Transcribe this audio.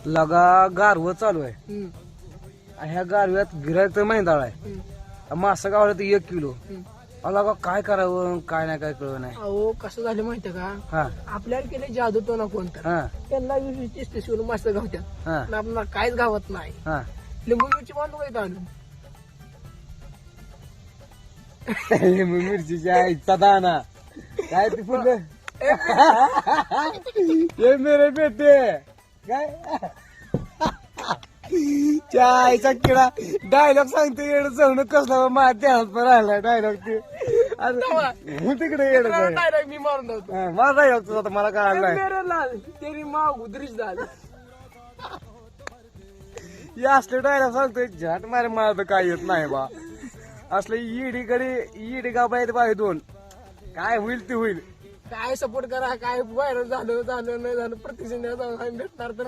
लगा गारव चालू आहे. हम्म, ह्या गारव्यात गिरायचं मैंदाळ आहे. हम्म, मासा गावला तर 1 किलो. हम्म. लगा काय करावं काय नाही काय कळलं नाही. अहो कसं झालं माहितीये का, हा आपल्याला केले जादू तो ना कोणता, हा त्यांना 20-30 किलो मासे गावत्यात, हा पण आपल्याला काहीच गावत नाही. हा लिंबू मिरची बांधू काय आणून लिंबू मिरचीच्या आईचा दाना काय ते फुल हे मेरे बेटे काय आईचा किडा डायलॉग सांगतो येड जाऊन कसला माझ्या ध्यानात पण राहिला डायलॉग ते अरे, तिकडे येड डायरेक्ट मी मारून लावतो. माझा डायलॉग तुझा आता मला कळाला नाही. मेरे लाल तेरी माँ उधरीच झाली. हे असले डायलॉग सांगतोय झाट मारे मला तर काय येत नाही बा. असले ईडी गाव आहेत बाई 2 काय होईल ते होईल. काय सपोर्ट करा, काय व्हायरल झालं नाही झालं प्रत्येक भेटणार तर